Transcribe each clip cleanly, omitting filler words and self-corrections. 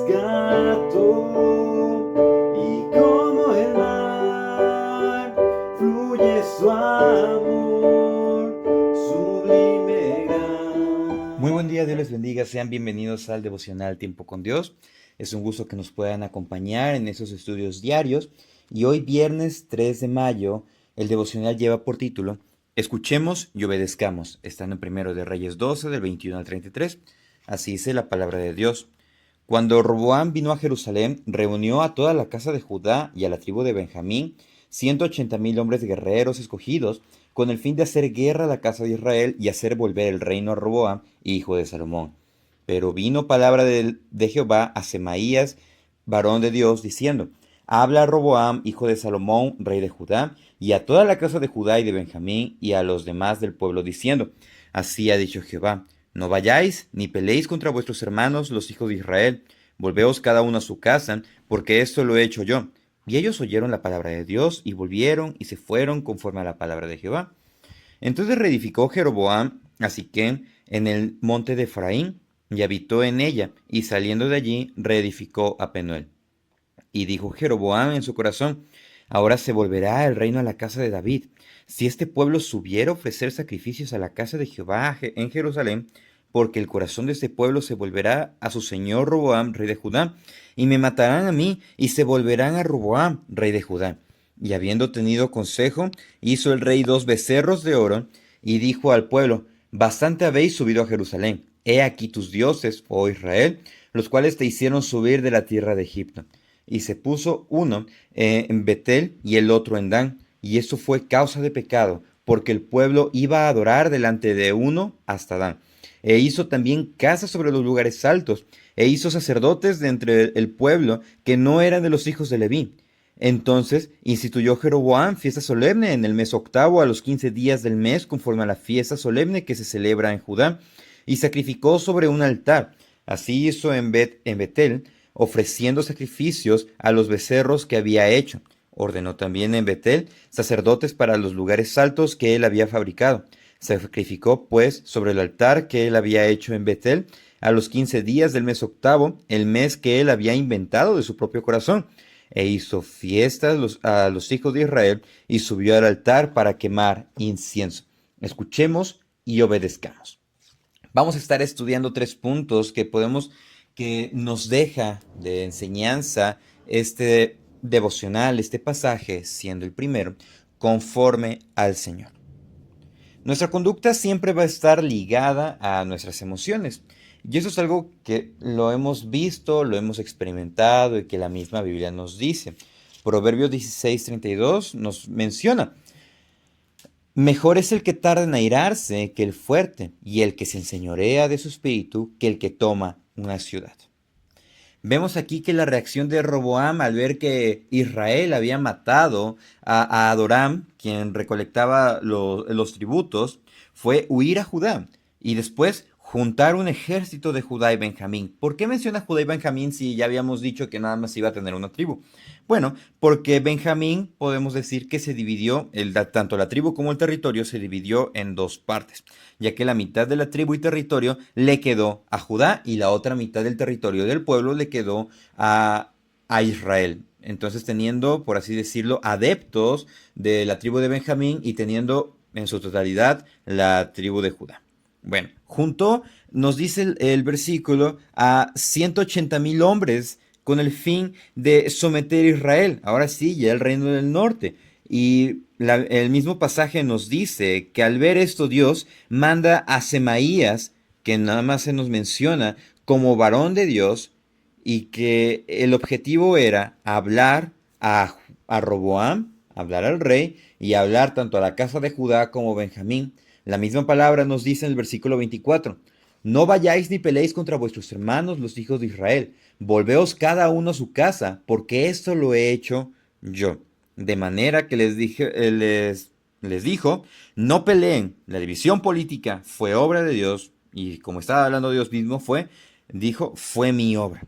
rescató y como el mar fluye su amor sublime gran. Muy buen día, Dios les bendiga, sean bienvenidos al devocional Tiempo con Dios. Es un gusto que nos puedan acompañar en esos estudios diarios y hoy viernes 3 de mayo el devocional lleva por título Escuchemos y obedezcamos. Están en Primero de Reyes 12 del 21 al 33. Así dice la palabra de Dios. Cuando Roboam vino a Jerusalén, reunió a toda la casa de Judá y a la tribu de Benjamín, 180,000 hombres guerreros escogidos, con el fin de hacer guerra a la casa de Israel y hacer volver el reino a Roboam, hijo de Salomón. Pero vino palabra de Jehová a Semaías, varón de Dios, diciendo: Habla a Roboam, hijo de Salomón, rey de Judá, y a toda la casa de Judá y de Benjamín, y a los demás del pueblo, diciendo: Así ha dicho Jehová: No vayáis ni peleéis contra vuestros hermanos, los hijos de Israel. Volveos cada uno a su casa, porque esto lo he hecho yo. Y ellos oyeron la palabra de Dios, y volvieron, y se fueron conforme a la palabra de Jehová. Entonces reedificó Jeroboam a Siquem en el monte de Efraín, y habitó en ella, y saliendo de allí reedificó a Penuel. Y dijo Jeroboam en su corazón: Ahora se volverá el reino a la casa de David. Si este pueblo subiera a ofrecer sacrificios a la casa de Jehová en Jerusalén, porque el corazón de este pueblo se volverá a su señor Roboam, rey de Judá, y me matarán a mí, y se volverán a Roboam, rey de Judá. Y habiendo tenido consejo, hizo el rey 2 becerros de oro, y dijo al pueblo: Bastante habéis subido a Jerusalén. He aquí tus dioses, oh Israel, los cuales te hicieron subir de la tierra de Egipto. Y se puso uno en Betel y el otro en Dan, y eso fue causa de pecado, porque el pueblo iba a adorar delante de uno hasta Dan. E hizo también casas sobre los lugares altos, e hizo sacerdotes de entre el pueblo que no eran de los hijos de Leví. Entonces instituyó Jeroboam fiesta solemne en el mes octavo a los 15 días del mes, conforme a la fiesta solemne que se celebra en Judá, y sacrificó sobre un altar. Así hizo en Betel, ofreciendo sacrificios a los becerros que había hecho. Ordenó también en Betel sacerdotes para los lugares altos que él había fabricado. Sacrificó, pues, sobre el altar que él había hecho en Betel, a los 15 días del mes octavo, el mes que él había inventado de su propio corazón, e hizo fiestas a los hijos de Israel, y subió al altar para quemar incienso. Escuchemos y obedezcamos. Vamos a estar estudiando 3 puntos que nos deja de enseñanza este devocional, este pasaje, siendo el primero, conforme al Señor. Nuestra conducta siempre va a estar ligada a nuestras emociones. Y eso es algo que lo hemos visto, lo hemos experimentado y que la misma Biblia nos dice. Proverbios 16:32 nos menciona: Mejor es el que tarda en airarse que el fuerte, y el que se enseñorea de su espíritu que el que toma una ciudad. Vemos aquí que la reacción de Roboam al ver que Israel había matado a Adoram, quien recolectaba los tributos, fue huir a Judá y después juntar un ejército de Judá y Benjamín. ¿Por qué menciona Judá y Benjamín si ya habíamos dicho que nada más iba a tener una tribu? Bueno, porque Benjamín podemos decir que se dividió, tanto la tribu como el territorio se dividió en 2 partes, ya que la mitad de la tribu y territorio le quedó a Judá y la otra mitad del territorio del pueblo le quedó a Israel. Entonces teniendo, por así decirlo, adeptos de la tribu de Benjamín y teniendo en su totalidad la tribu de Judá. Bueno, juntó, nos dice el versículo, a 180,000 hombres con el fin de someter a Israel. Ahora sí, ya el reino del norte. Y el mismo pasaje nos dice que al ver esto Dios manda a Semaías, que nada más se nos menciona como varón de Dios, y que el objetivo era hablar a Roboam, hablar al rey, y hablar tanto a la casa de Judá como Benjamín. La misma palabra nos dice en el versículo 24: No vayáis ni peleéis contra vuestros hermanos, los hijos de Israel. Volveos cada uno a su casa, porque esto lo he hecho yo. De manera que les dijo: No peleen. La división política fue obra de Dios, y como estaba hablando Dios mismo, dijo: fue mi obra.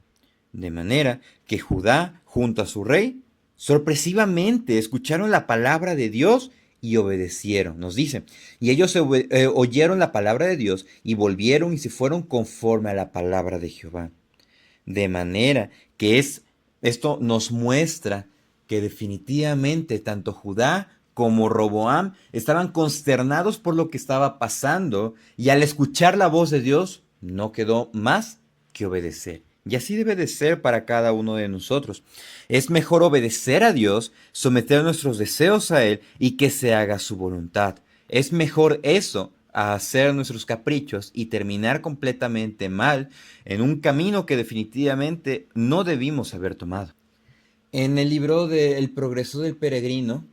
De manera que Judá, junto a su rey, sorpresivamente escucharon la palabra de Dios y obedecieron. Nos dice: Y ellos oyeron la palabra de Dios y volvieron y se fueron conforme a la palabra de Jehová. De manera que esto nos muestra que definitivamente tanto Judá como Roboam estaban consternados por lo que estaba pasando y al escuchar la voz de Dios no quedó más que obedecer. Y así debe de ser para cada uno de nosotros. Es mejor obedecer a Dios, someter nuestros deseos a Él y que se haga su voluntad. Es mejor eso a hacer nuestros caprichos y terminar completamente mal en un camino que definitivamente no debimos haber tomado. En el libro de El progreso del peregrino,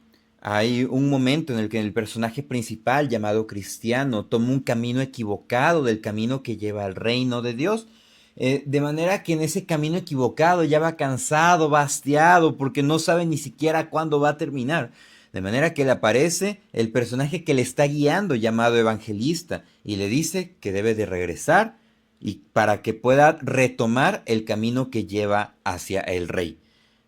hay un momento en el que el personaje principal, llamado Cristiano, toma un camino equivocado del camino que lleva al reino de Dios. De manera que en ese camino equivocado ya va cansado, va hastiado, porque no sabe ni siquiera cuándo va a terminar. De manera que le aparece el personaje que le está guiando, llamado Evangelista, y le dice que debe de regresar y para que pueda retomar el camino que lleva hacia el rey.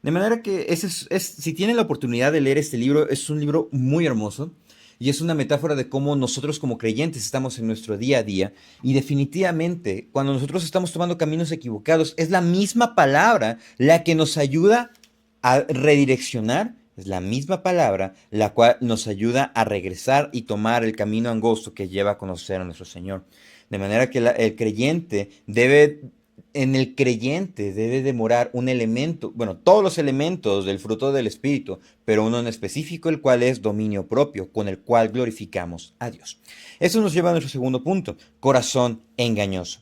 De manera que si tienen la oportunidad de leer este libro, es un libro muy hermoso y es una metáfora de cómo nosotros como creyentes estamos en nuestro día a día y definitivamente cuando nosotros estamos tomando caminos equivocados es la misma palabra la que nos ayuda a redireccionar, es la misma palabra la cual nos ayuda a regresar y tomar el camino angosto que lleva a conocer a nuestro Señor. De manera que en el creyente debe de morar un elemento, bueno, todos los elementos del fruto del Espíritu, pero uno en específico, el cual es dominio propio, con el cual glorificamos a Dios. Eso nos lleva a nuestro segundo punto, corazón engañoso.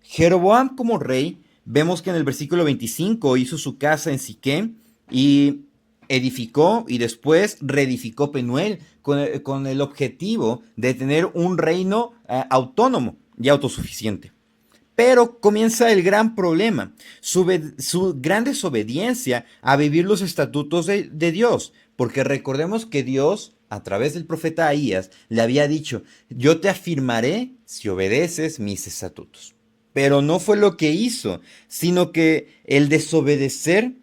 Jeroboam como rey, vemos que en el versículo 25 hizo su casa en Siquem y edificó y después reedificó Penuel con el objetivo de tener un reino autónomo y autosuficiente. Pero comienza el gran problema, su gran desobediencia a vivir los estatutos de Dios, porque recordemos que Dios, a través del profeta Ahías, le había dicho, yo te afirmaré si obedeces mis estatutos. Pero no fue lo que hizo, sino que el desobedecer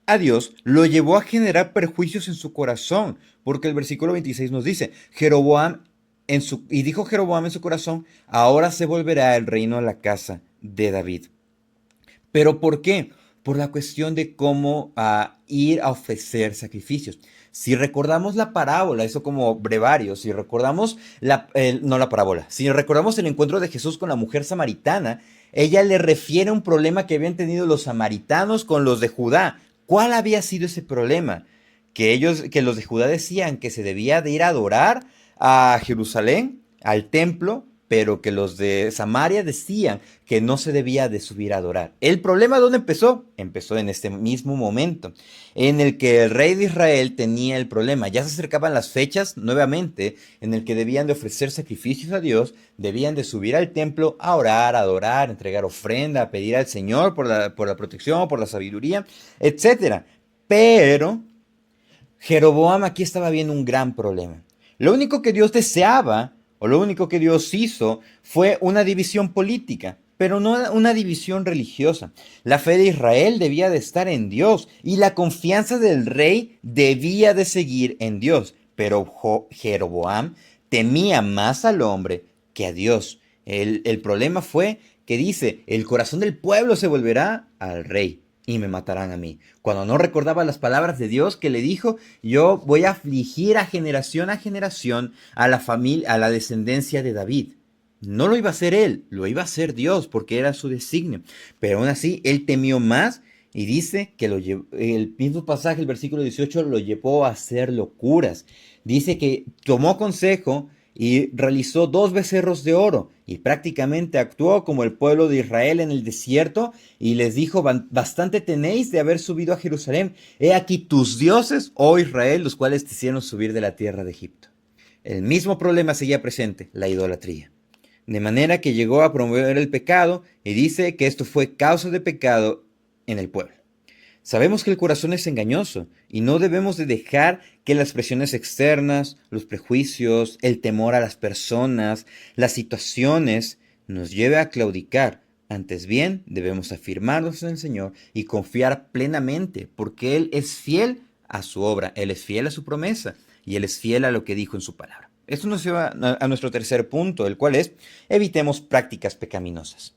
a Dios lo llevó a generar perjuicios en su corazón, porque el versículo 26 nos dice, y dijo Jeroboam en su corazón, ahora se volverá el reino a la casa de David. ¿Pero por qué? Por la cuestión de cómo ir a ofrecer sacrificios. Si recordamos la parábola, eso como brevario, si recordamos si recordamos el encuentro de Jesús con la mujer samaritana, ella le refiere un problema que habían tenido los samaritanos con los de Judá. ¿Cuál había sido ese problema? Que los de Judá decían que se debía de ir a adorar a Jerusalén, al templo, pero que los de Samaria decían que no se debía de subir a adorar. ¿El problema dónde empezó? Empezó en este mismo momento, en el que el rey de Israel tenía el problema. Ya se acercaban las fechas nuevamente en el que debían de ofrecer sacrificios a Dios, debían de subir al templo a orar, a adorar, a entregar ofrenda, a pedir al Señor por la protección, por la sabiduría, etc. Pero Jeroboam aquí estaba viendo un gran problema. Lo único que Dios deseaba, o lo único que Dios hizo, fue una división política, pero no una división religiosa. La fe de Israel debía de estar en Dios y la confianza del rey debía de seguir en Dios. Pero Jeroboam temía más al hombre que a Dios. El problema fue que dice, el corazón del pueblo se volverá al rey y me matarán a mí. Cuando no recordaba las palabras de Dios que le dijo, yo voy a afligir a generación a la familia, a la descendencia de David. No lo iba a hacer él, lo iba a hacer Dios porque era su designio. Pero aún así, él temió más y dice que el mismo pasaje, el versículo 18, lo llevó a hacer locuras. Dice que tomó consejo y realizó 2 becerros de oro y prácticamente actuó como el pueblo de Israel en el desierto y les dijo, bastante tenéis de haber subido a Jerusalén. He aquí tus dioses, oh Israel, los cuales te hicieron subir de la tierra de Egipto. El mismo problema seguía presente, la idolatría. De manera que llegó a promover el pecado y dice que esto fue causa de pecado en el pueblo. Sabemos que el corazón es engañoso y no debemos de dejar que las presiones externas, los prejuicios, el temor a las personas, las situaciones nos lleve a claudicar. Antes bien, debemos afirmarnos en el Señor y confiar plenamente porque Él es fiel a su obra, Él es fiel a su promesa y Él es fiel a lo que dijo en su palabra. Esto nos lleva a nuestro tercer punto, el cual es evitemos prácticas pecaminosas.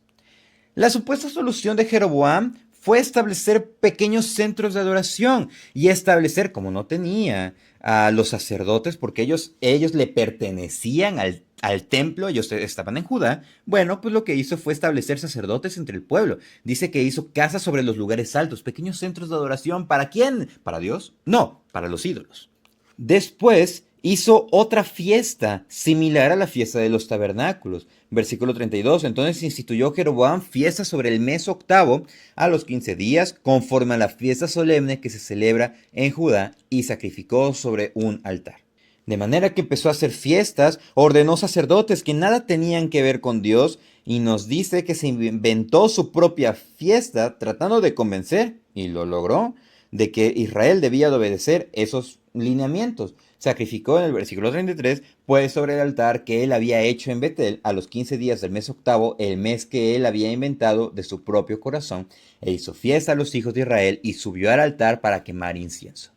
La supuesta solución de Jeroboam fue establecer pequeños centros de adoración y establecer, como no tenía a los sacerdotes, porque ellos le pertenecían al templo, ellos estaban en Judá, bueno, pues lo que hizo fue establecer sacerdotes entre el pueblo. Dice que hizo casas sobre los lugares altos, pequeños centros de adoración. ¿Para quién? ¿Para Dios? No, para los ídolos. Después hizo otra fiesta similar a la fiesta de los tabernáculos. Versículo 32. Entonces instituyó Jeroboam fiesta sobre el mes octavo a los 15 días, conforme a la fiesta solemne que se celebra en Judá, y sacrificó sobre un altar. De manera que empezó a hacer fiestas, ordenó sacerdotes que nada tenían que ver con Dios, y nos dice que se inventó su propia fiesta tratando de convencer, y lo logró, de que Israel debía de obedecer esos lineamientos. Sacrificó en el versículo 33, pues sobre el altar que él había hecho en Betel a los 15 días del mes octavo, el mes que él había inventado de su propio corazón, e hizo fiesta a los hijos de Israel y subió al altar para quemar incienso.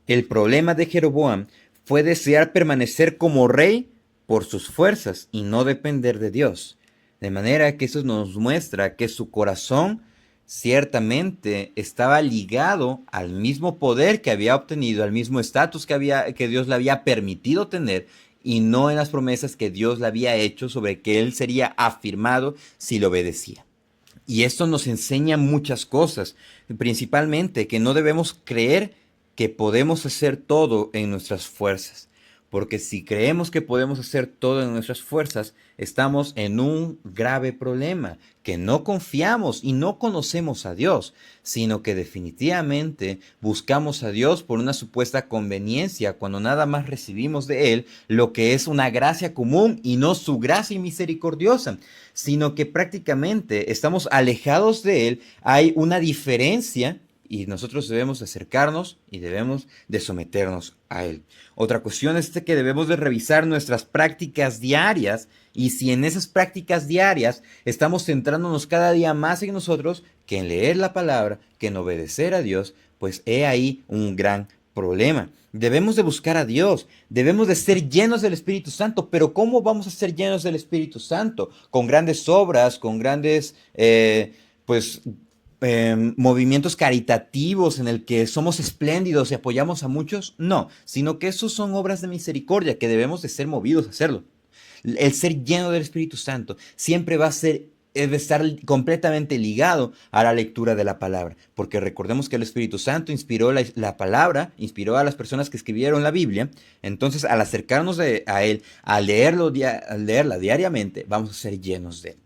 El problema de Jeroboam fue desear permanecer como rey por sus fuerzas y no depender de Dios. De manera que eso nos muestra que su corazón ciertamente estaba ligado al mismo poder que había obtenido, al mismo estatus que Dios le había permitido tener, y no en las promesas que Dios le había hecho sobre que él sería afirmado si le obedecía. Y esto nos enseña muchas cosas, principalmente que no debemos creer que podemos hacer todo en nuestras fuerzas. Porque si creemos que podemos hacer todo en nuestras fuerzas, estamos en un grave problema, que no confiamos y no conocemos a Dios, sino que definitivamente buscamos a Dios por una supuesta conveniencia, cuando nada más recibimos de Él lo que es una gracia común y no su gracia misericordiosa, sino que prácticamente estamos alejados de Él, hay una diferencia y nosotros debemos acercarnos y debemos de someternos a Él. Otra cuestión es que debemos de revisar nuestras prácticas diarias, y si en esas prácticas diarias estamos centrándonos cada día más en nosotros que en leer la palabra, que en obedecer a Dios, pues he ahí un gran problema. Debemos de buscar a Dios, debemos de ser llenos del Espíritu Santo, pero ¿cómo vamos a ser llenos del Espíritu Santo? Con grandes obras, con grandes, movimientos caritativos en el que somos espléndidos y apoyamos a muchos, no, sino que esos son obras de misericordia que debemos de ser movidos a hacerlo. El ser lleno del Espíritu Santo siempre va a ser, debe estar completamente ligado a la lectura de la palabra, porque recordemos que el Espíritu Santo inspiró la palabra, inspiró a las personas que escribieron la Biblia. Entonces, al acercarnos a Él, al leerla diariamente, vamos a ser llenos de Él.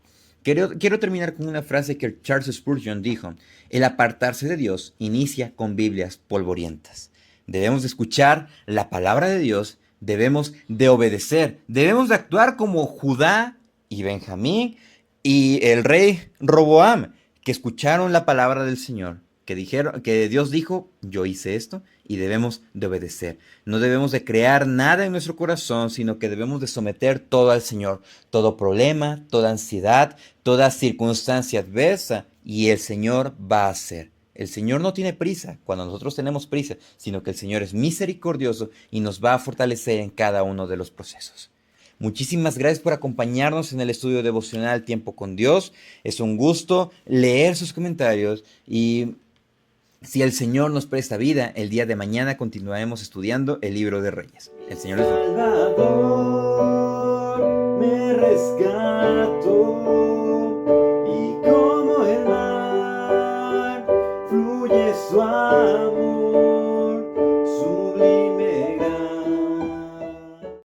Quiero terminar con una frase que Charles Spurgeon dijo: el apartarse de Dios inicia con Biblias polvorientas. Debemos de escuchar la palabra de Dios, debemos de obedecer, debemos de actuar como Judá y Benjamín y el rey Roboam, que escucharon la palabra del Señor, que Dios dijo: yo hice esto, y debemos de obedecer. No debemos de crear nada en nuestro corazón, sino que debemos de someter todo al Señor, todo problema, toda ansiedad, toda circunstancia adversa, y el Señor va a hacer. El Señor no tiene prisa cuando nosotros tenemos prisa, sino que el Señor es misericordioso y nos va a fortalecer en cada uno de los procesos. Muchísimas gracias por acompañarnos en el estudio devocional Tiempo con Dios. Es un gusto leer sus comentarios, y si el Señor nos presta vida, el día de mañana continuaremos estudiando el libro de Reyes. El Señor les bendiga. Salvador me rescató, y como el mar fluye su amor.